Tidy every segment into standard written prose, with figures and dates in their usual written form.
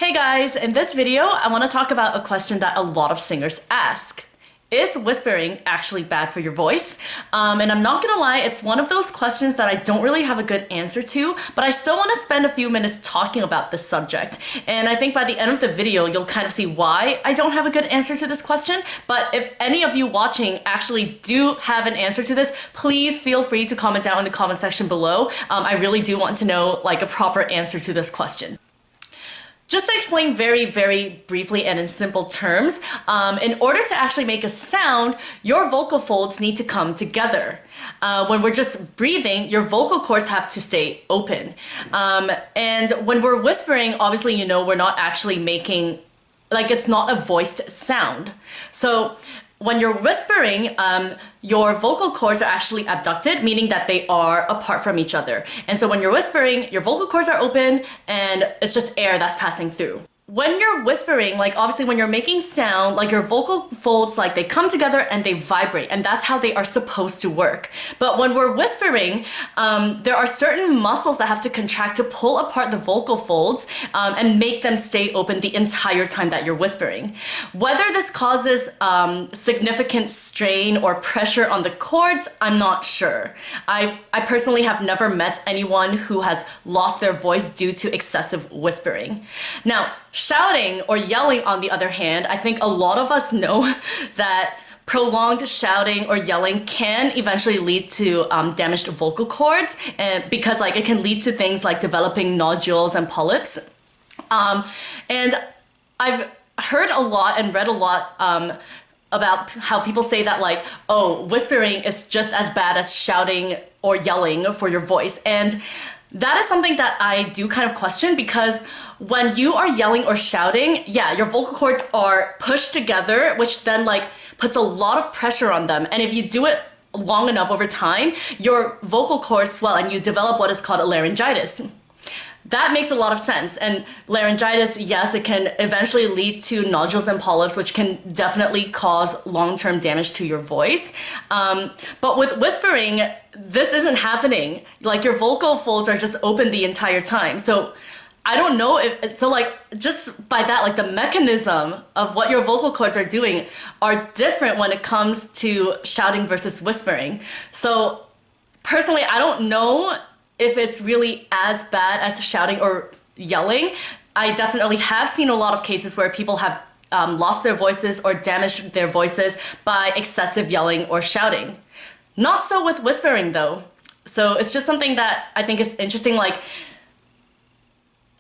Hey guys, in this video, I want to talk about a question that a lot of singers ask. Is whispering actually bad for your voice? And I'm not gonna lie, it's one of those questions that I don't really have a good answer to, but I still want to spend a few minutes talking about this subject. And I think by the end of the video, you'll kind of see why I don't have a good answer to this question. But if any of you watching actually do have an answer to this, please feel free to comment down in the comment section below. I really do want to know like a proper answer to this question. Just to explain very briefly and in simple terms, in order to actually make a sound, your vocal folds need to come together. When we're just breathing, your vocal cords have to stay open. And when we're whispering, obviously, you know, we're not actually making, like, it's not a voiced sound. So when you're whispering, your vocal cords are actually abducted, meaning that they are apart from each other. And so when you're whispering, your vocal cords are open and it's just air that's passing through. When you're whispering, like obviously when you're making sound, like your vocal folds, like they come together and they vibrate, and that's how they are supposed to work. But when we're whispering, there are certain muscles that have to contract to pull apart the vocal folds and make them stay open the entire time that you're whispering. Whether this causes significant strain or pressure on the cords, I'm not sure. I personally have never met anyone who has lost their voice due to excessive whispering. Now, shouting or yelling, on the other hand, I think a lot of us know that prolonged shouting or yelling can eventually lead to damaged vocal cords, and because like it can lead to things like developing nodules and polyps. And I've heard a lot and read a lot about how people say that like, oh, whispering is just as bad as shouting or yelling for your voice. And that is something that I do kind of question, because when you are yelling or shouting, yeah, your vocal cords are pushed together, which then like puts a lot of pressure on them. And if you do it long enough over time, your vocal cords swell and you develop what is called a laryngitis. That makes a lot of sense. And laryngitis, yes, it can eventually lead to nodules and polyps, which can definitely cause long-term damage to your voice. But with whispering, this isn't happening. Like your vocal folds are just open the entire time. So I don't know if, so like just by that, like the mechanism of what your vocal cords are doing are different when it comes to shouting versus whispering. So personally, I don't know if it's really as bad as shouting or yelling. I definitely have seen a lot of cases where people have lost their voices or damaged their voices by excessive yelling or shouting. Not so with whispering though. So it's just something that I think is interesting. Like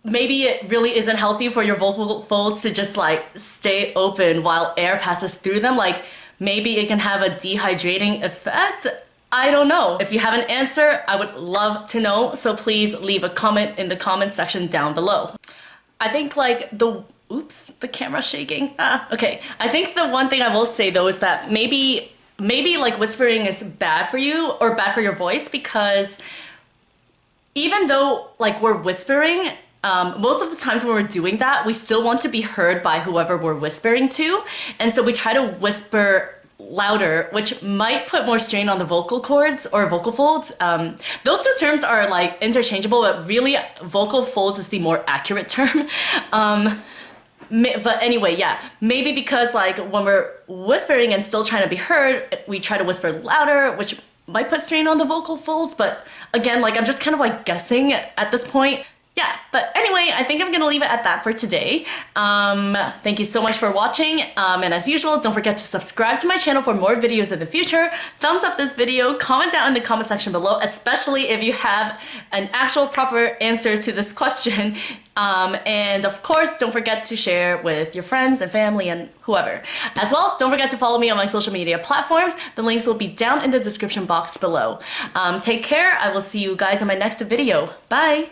maybe it really isn't healthy for your vocal folds to just like stay open while air passes through them. Like maybe it can have a dehydrating effect. I don't know. If you have an answer, I would love to know. So please leave a comment in the comment section down below. I think like oops, the camera's shaking. Okay. I think the one thing I will say though is that maybe like whispering is bad for you or bad for your voice, because even though like we're whispering, most of the times when we're doing that, we still want to be heard by whoever we're whispering to. And so we try to whisper louder, which might put more strain on the vocal cords or vocal folds. Those two terms are like interchangeable, but really vocal folds is the more accurate term. But anyway, yeah, maybe because like when we're whispering and still trying to be heard, we try to whisper louder, which might put strain on the vocal folds. But again, like I'm just kind of like guessing at this point. Yeah, but anyway, I think I'm gonna leave it at that for today. Thank you so much for watching, and as usual, don't forget to subscribe to my channel for more videos in the future. Thumbs up this video, comment down in the comment section below, especially if you have an actual proper answer to this question. And of course, don't forget to share with your friends and family and whoever. As well, don't forget to follow me on my social media platforms. The links will be down in the description box below. Take care. I will see you guys in my next video. Bye!